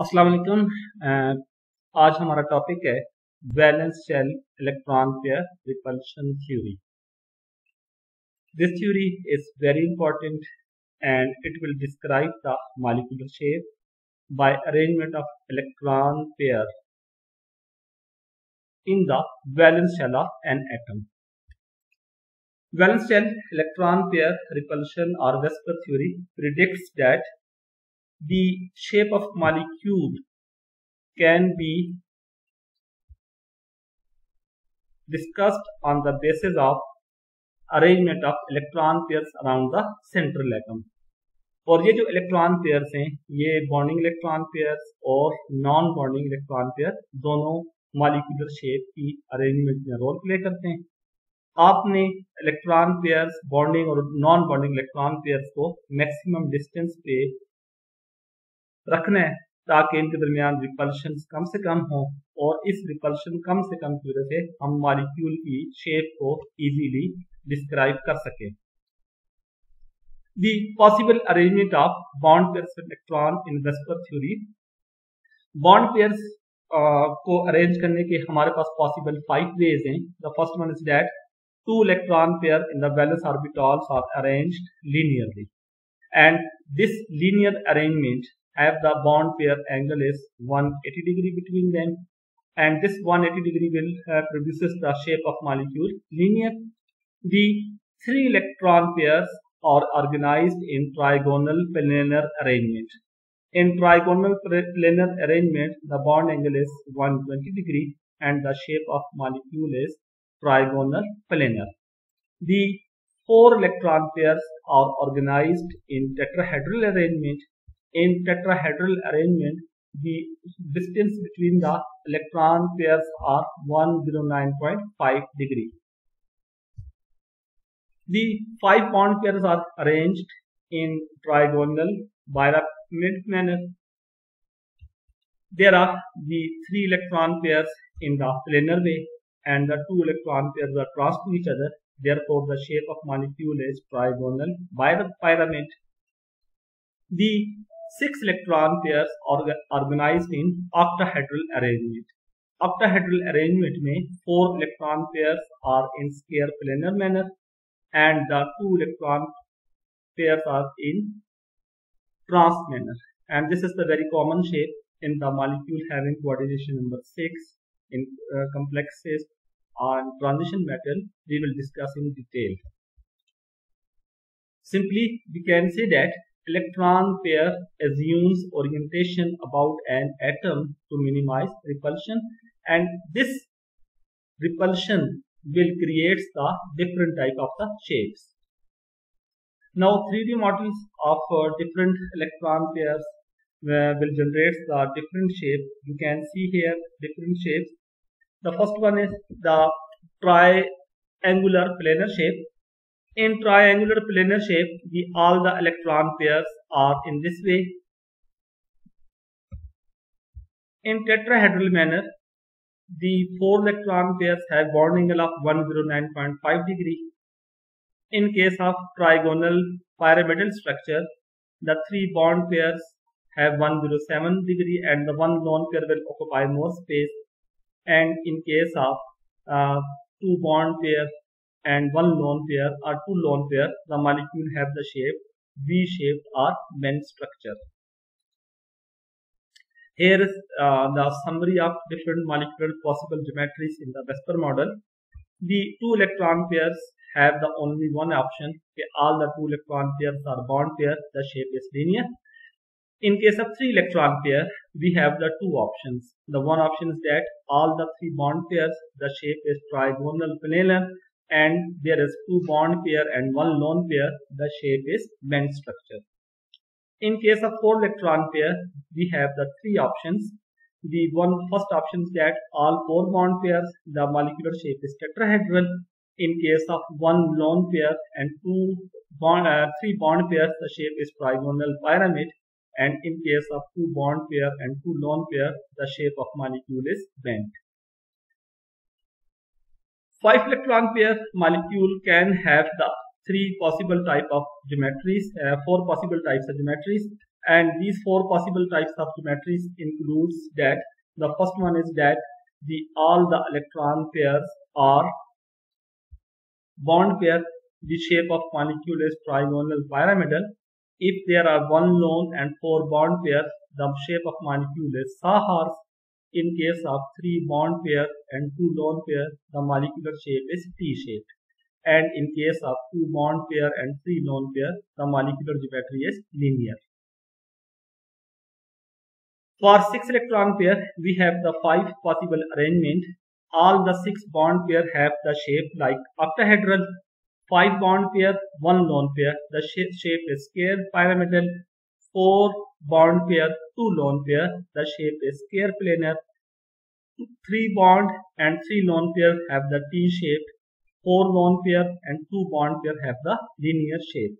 अस्सलाम वालेकुम। आज हमारा टॉपिक है valence shell electron pair repulsion theory. This theory is very important and it will describe the molecular shape by arrangement of electron pair in the valence shell of an atom. Valence shell electron pair repulsion or Vesper theory predicts that the shape of molecule can be discussed on the basis of arrangement of electron pairs around the central atom. और ये जो electron pairs हैं ये bonding electron pairs और non bonding electron pair दोनों molecular shape की arrangement में role play करते हैं। आपने इलेक्ट्रॉन पेयर्स बॉन्डिंग और नॉन बॉन्डिंग इलेक्ट्रॉन पेयर्स को मैक्सिमम डिस्टेंस पे रखना है ताकि इनके दरमियान रिपल्शन कम से कम हो और इस रिपल्शन कम से कम की वजह से हम मॉलिक्यूल की शेप को इजीली डिस्क्राइब कर सकें। The possible arrangement of bond pairs of electron in Vesper theory. Bond pairs को arrange करने के हमारे पास possible 5 ways हैं. The first one is that 2 electron pair in the valence orbitals are arranged linearly, and this linear arrangement have the bond pair angle is 180 degree between them, and this 180 degree will produces the shape of molecule linear. The 3 electron pairs are organized in trigonal planar arrangement. In trigonal planar arrangement, the bond angle is 120 degree and the shape of molecule is trigonal planar. The 4 electron pairs are organized in tetrahedral arrangement. In tetrahedral arrangement, the distance between the electron pairs are 109.5 degree. The 5 bond pairs are arranged in trigonal pyramid manner. There are the 3 electron pairs in the planar way and the 2 electron pairs are crossed to each other. Therefore, the shape of molecule is trigonal pyramid. The 6 electron pairs are organized in octahedral arrangement. Octahedral arrangement में 4 electron pairs are in square planar manner, and the 2 electron pairs are in trans manner, and this is the very common shape in the molecule having coordination number 6 in complexes on transition metal. We will discuss in detail. Simply we can say that electron pair assumes orientation about an atom to minimize repulsion, and this repulsion will create the different type of the shapes. Now 3D models of different electron pairs will generate the different shape. You can see here different shapes. The first one is the triangular planar shape. In triangular planar shape, all the electron pairs are in this way. In tetrahedral manner, the 4 electron pairs have bond angle of 109.5 degree. In case of trigonal pyramidal structure, the 3 bond pairs have 107 degree and the 1 lone pair will occupy more space. And in case of 2 bond pair and 1 lone pair or 2 lone pair, the molecule have the shape V-shaped or bend structure. Here is the summary of different molecular possible geometries in the Vesper model. The 2 electron pairs have the only one option. All the 2 electron pairs are bond pair. The shape is linear. In case of 3 electron pair, we have the 2 options. The one option is that all the 3 bond pairs, the shape is trigonal planar, and there is 2 bond pair and 1 lone pair. The shape is bend structure. In case of 4 electron pair, we have the 3 options. The first option is that all 4 bond pairs, the molecular shape is tetrahedral. In case of 1 lone pair and 3 bond pairs, the shape is trigonal pyramid. And in case of 2 bond pair and 2 lone pair, the shape of molecule is bent. 5 electron pair molecule can have the 3 possible type of geometries, 4 possible types of geometries, And these four possible types of geometries includes that the first one is that all the electron pairs are bond pair. The shape of molecule is trigonal pyramidal. If there are one lone and four bond pairs, the shape of molecule is Sahars. In case of three bond pair and two lone pair, the molecular shape is T-shaped. And in case of two bond pair and three lone pair, the molecular geometry is linear. For 6 electron pair, we have the 5 possible arrangement. All the 6 bond pair have the shape like octahedral. 5 bond pair, 1 lone pair. The shape is square pyramidal. 4 bond pair, 2 lone pair. The shape is square planar. 3 bond and 3 lone pair have the T shape. 4 lone pair and 2 bond pair have the linear shape.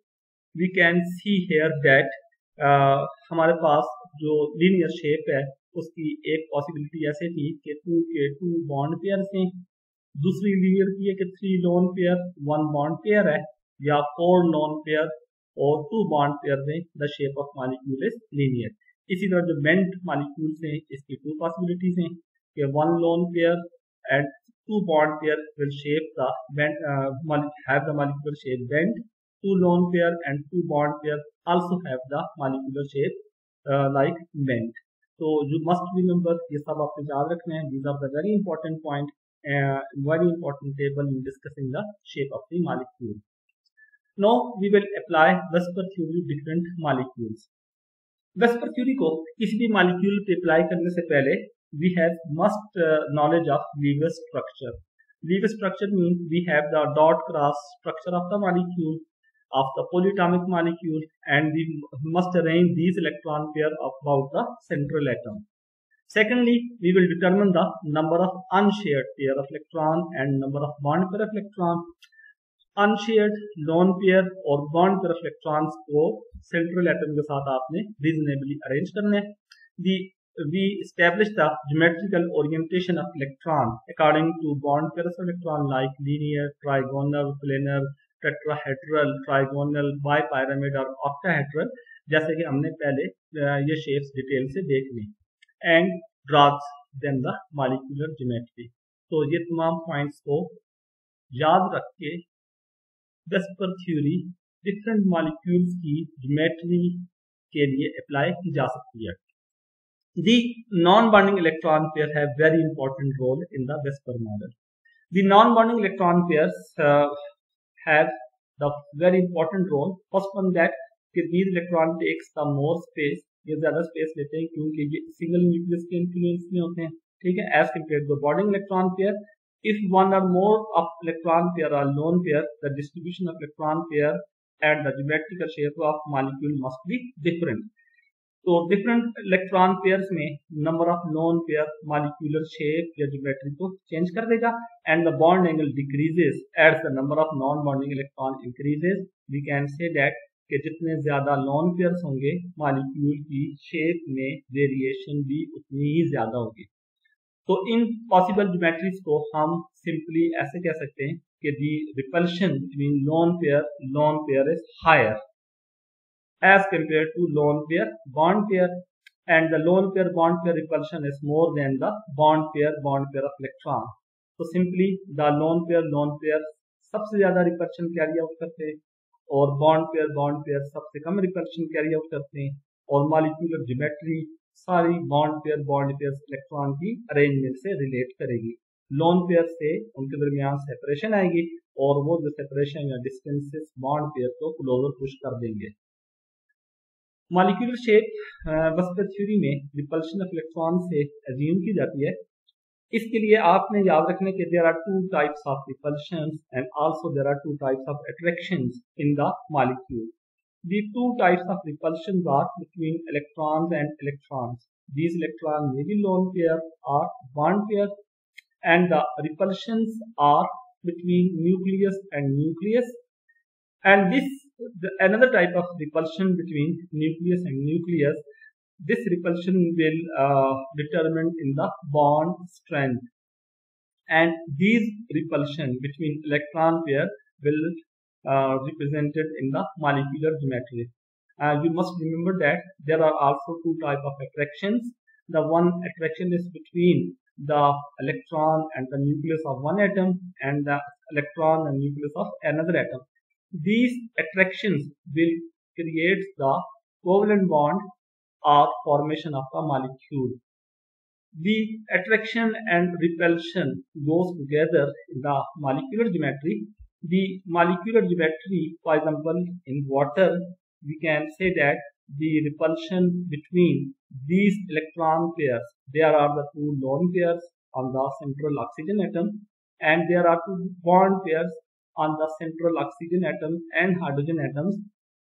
We can see here that हमारे पास जो linear shape है उसकी एक possibility ऐसे थी कि 2 के 2 bond pair से, दूसरी लीनियर की है कि 3 लोन पेयर 1 बॉन्ड पेयर है, या 4 लोन पेयर और 2 बॉन्ड पेयर में the shape of molecule is linear. इसी तरह जो बेंट मॉलिक्यूल्स हैं इसकी 2 पॉसिबिलिटीज हैं कि 1 lone pair and 2 bond pair will shape the have the molecular shape bent. 2 lone pair and 2 bond pair also have the molecular shape like bent. So you must remember ये सब आपको याद रखना है. These are the very important point, very important table in discussing the shape of the molecule. Now we will apply Vesper theory different molecules. Vesper theory को किसी भी molecule पे apply करने से पहले we have must knowledge of Lewis structure. Lewis structure means we have the dot cross structure of the molecule, of the polyatomic molecule, and we must arrange these electron pair about the central atom. Secondly, we will determine the number of unshared pair of electron and number of bond pair of electron. Unshared lone pair और bond pair of electrons को central atom के साथ आपने reasonably arrange करना है. We establish the geometrical orientation of electron according to bond pairs of electron like linear, trigonal, planar, tetrahedral, trigonal, bipyramid और octahedral, जैसे कि हमने पहले ये shapes डिटेल से देख ली. And draws them the molecular geometry. तो ये तमाम points को याद रख के Vesper theory different molecules की geometry के लिए apply की जा सकती है. The non-bonding electron pair have very important role in the Vesper model. The non-bonding electron pairs have the very important role. First one that these electron takes the more space. ये ज़्यादा space लेते हैं क्योंकि ये single nucleus के influence में होते हैं, ठीक है, as compared to the bonding electron pair. If one or more of electron pair are lone pair, the distribution of electron pair and the geometrical shape of molecule must be different. तो different electron pairs में number of lone pair molecular shape या geometry को change कर देगा and the bond angle decreases as the number of non bonding electron increases. We can say that कि जितने ज्यादा lone pairs होंगे मॉलिक्यूल की शेप में वेरिएशन भी उतनी ही ज्यादा होगी. तो इन पॉसिबल ज्योमेट्रीज को हम सिंपली ऐसे कह सकते हैं कि the repulsion between lone pair is higher as compared to lone pair bond pair, and the lone pair bond pair repulsion is more than the bond pair of electron. So simply the lone pair सबसे ज्यादा repulsion carry out करते हैं और bond pair सबसे कम repulsion carry out करते हैं और molecular geometry सारी bond pair electron की arrangement से relate करेगी. lone pair से उनके दरमियान separation आएगी और वो जो separation या distances bond pair को closer push कर देंगे. मॉलिक्यूलर शेप वेस्पर थ्योरी में रिपल्शन ऑफ इलेक्ट्रॉन से अज्यूम की जाती है. इसके लिए आपने याद रखना कि there are 2 types of repulsions and also there are 2 types of attractions in the molecule. The 2 types of repulsions are between electrons and electrons. These electron may be lone pair और bond pair and the repulsions are between nucleus and nucleus. And another type of repulsion between nucleus and nucleus. This repulsion will determine in the bond strength, and these repulsion between electron pair will represented in the molecular geometry. you must remember that there are also two types of attractions. The one attraction is between the electron and the nucleus of one atom and the electron and nucleus of another atom. These attractions will create the covalent bond or formation of a molecule. The attraction and repulsion goes together in the molecular geometry. The molecular geometry, for example, in water, we can say that the repulsion between these electron pairs, there are the two lone pairs on the central oxygen atom, and there are two bond pairs on the central oxygen atom and hydrogen atoms.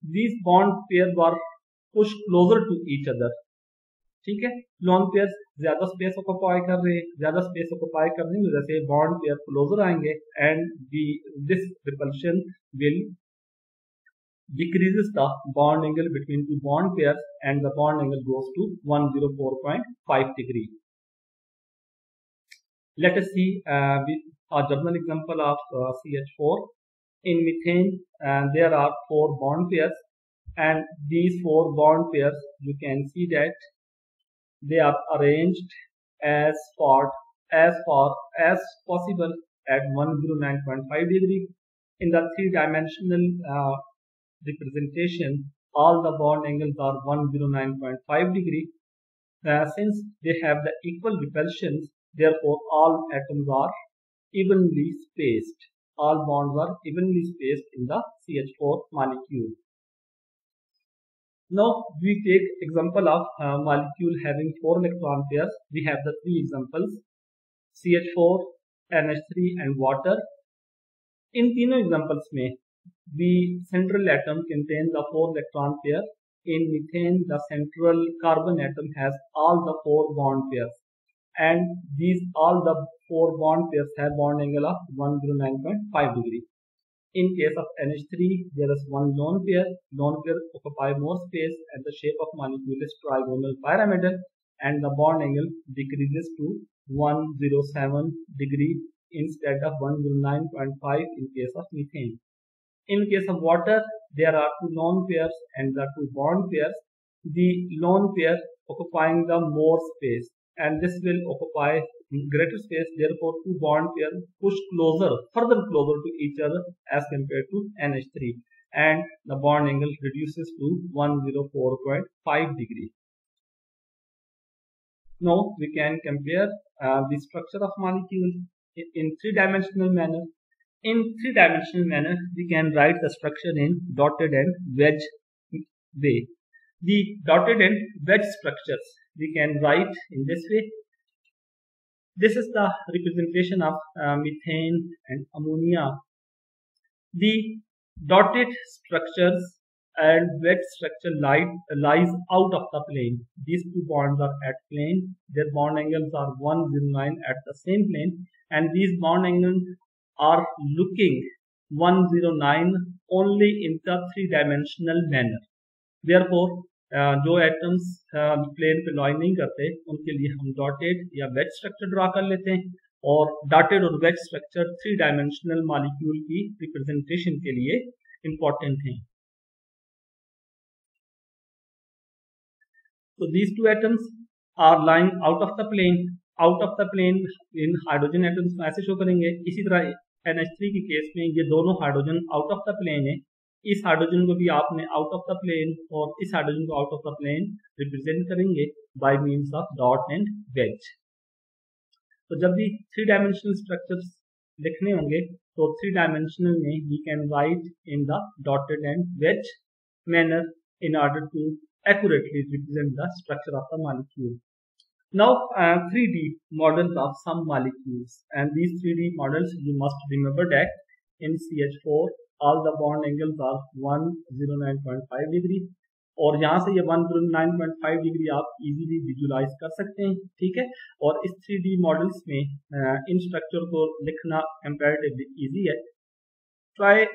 These bond pairs were pushed closer to each other. ठीक है, lone pairs ज्यादा space occupy कर रहे हैं, ज्यादा space occupy करने की वजह से बॉन्ड पेयर क्लोजर आएंगे and this repulsion will decreases the bond angle between two bond pairs and the bond angle goes to 104.5 degree. Let us see a general example of CH4. In methane, there are four bond pairs, and these four bond pairs, you can see that they are arranged as far as possible at 109.5 degree. In the three-dimensional representation, all the bond angles are 109.5 degree. Since they have the equal repulsions, therefore all atoms are evenly spaced. All bonds are evenly spaced in the CH4 molecule. Now we take example of molecule having 4 electron pairs. We have the three examples: CH4, NH3 and water. In तीनों examples में the central atom contains the 4 electron pair. In methane, the central carbon atom has all the 4 bond pairs, and all the 4 bond pairs have bond angle of 109.5 degree. In case of NH3, there is one lone pair. Lone pair occupy more space, and the shape of molecule is trigonal pyramidal, and the bond angle decreases to 107 degree instead of 109.5 in case of methane. In case of water, there are two lone pairs and the two bond pairs. The lone pair occupying the more space, and this will occupy greater space. Therefore, two bond pairs push further closer to each other as compared to NH3, and the bond angle reduces to 104.5 degree. Now we can compare the structure of molecule in three-dimensional manner. In three-dimensional manner, we can write the structure in dotted and wedge way. The dotted and wedge structures we can write in this way. This is the representation of methane and ammonia. The dotted structures and wedge structure lies out of the plane. These two bonds are at plane. Their bond angles are 109 at the same plane, and these bond angles are looking 109 only in the three-dimensional manner. Therefore, जो atoms plane पे lion नहीं करते उनके लिए हम dotted या veg structure draw कर लेते हैं, और डॉटेड और wedge structure three dimensional molecule की रिप्रेजेंटेशन के लिए इंपॉर्टेंट हैं. So these two atoms are lying out of the plane. Out of the plane in hydrogen atoms को ऐसे शो करेंगे. इसी तरह NH3 के केस में ये दोनों hydrogen out of the plane है. इस हाइड्रोजन को भी आपने आउट ऑफ द प्लेन और इस हाइड्रोजन को out of the plane represent करेंगे by means of dot and wedge. तो जब भी थ्री डायमेंशनल स्ट्रक्चर्स लिखने होंगे तो थ्री डायमेंशनल में we can write in the dotted and wedge manner in order to accurately represent the structure of the molecule. Now 3D models of some molecules, and these 3D models you must remember that in CH4 all the bond angles are 109.5 degree, और यहाँ से ये 109.5 degree आप easily visualise कर सकते हैं. ठीक है, और इस 3D मॉडल्स में इन स्ट्रक्चर को लिखना कंपैरेटिवली इजी है. ट्राई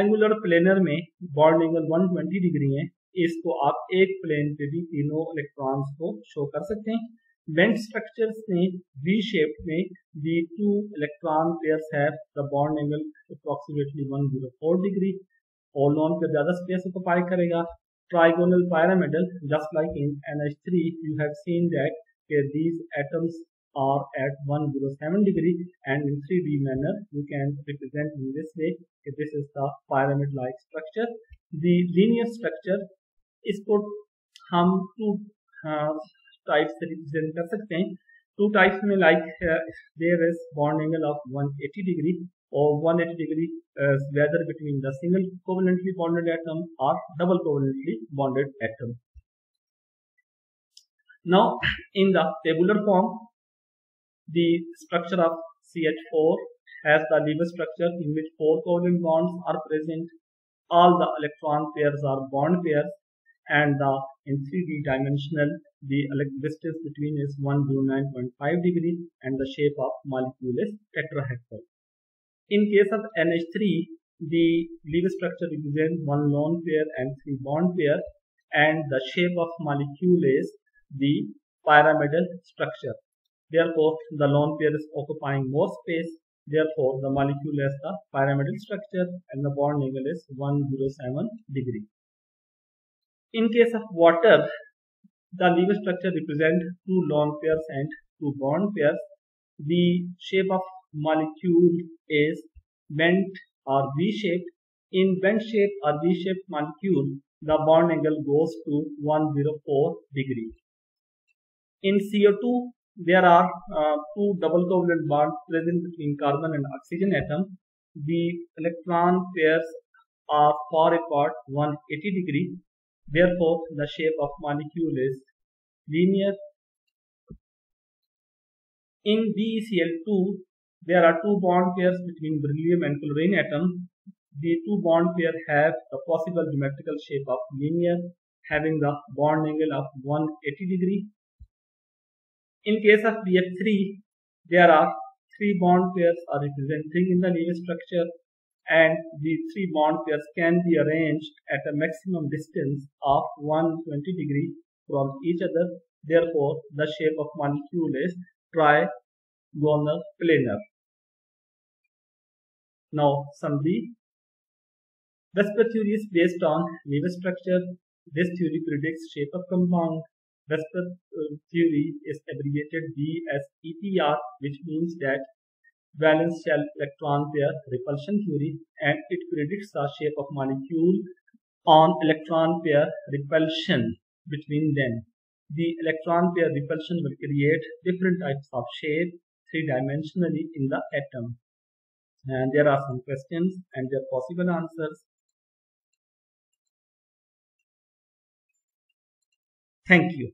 एंगुलर प्लेनर में बॉन्ड एंगल 120 डिग्री है. इसको आप एक प्लेन पे भी तीनों इलेक्ट्रॉन्स को शो कर सकते हैं. बेंट स्ट्रक्चर्स में वी शेप में the two electron pairs have the bond angle approximately 104 degree, और लॉन पे ज्यादा स्पेस ऑक्युपाई करेगा. trigonal pyramidal, just like in NH3, you have seen that these atoms are at 107 degree, and in 3D manner you can represent in this way. This is the pyramid-like structure. The linear structure इसको हम to type से represent कर सकते हैं. Two types में like there is bond angle of 180 degree or 180 degree whether between the single covalently bonded atom or double covalently bonded atom. Now in the tabular form, the structure of CH4 has the Lewis structure in which 4 covalent bonds are present. All the electron pairs are bond pairs, and in 3D dimensional the distance between is 109.5 degree and the shape of molecule is tetrahedral. In case of NH3, the Lewis structure represents 1 lone pair and 3 bond pair, and the shape of molecule is the pyramidal structure. Therefore, the lone pair is occupying more space. Therefore, the molecule has the pyramidal structure and the bond angle is 107 degree. In case of water, the Lewis structure represents 2 lone pairs and 2 bond pairs. The shape of molecule is bent or V-shaped. In bent shape or V-shaped molecule, the bond angle goes to 104 degree. In CO2, there are 2 double covalent bonds present between carbon and oxygen atom. The electron pairs are far apart 180 degree. Therefore, the shape of molecule is linear. In BeCl2, there are 2 bond pairs between beryllium and chlorine atom. The 2 bond pair have the possible geometrical shape of linear, having the bond angle of 180 degree. In case of BF3, there are 3 bond pairs are representing in the Lewis structure, and the 3 bond pairs can be arranged at a maximum distance of 120 degree from each other. Therefore, the shape of molecule is trigonal planar. Now, summary. Vesper theory is based on Lewis structure. This theory predicts shape of compound. Vesper theory is abbreviated V as EPR, which means that valence shell electron pair repulsion theory, and it predicts the shape of molecule on electron pair repulsion between them. The electron pair repulsion will create different types of shape 3-dimensionally in the atom. And there are some questions and their possible answers. Thank you.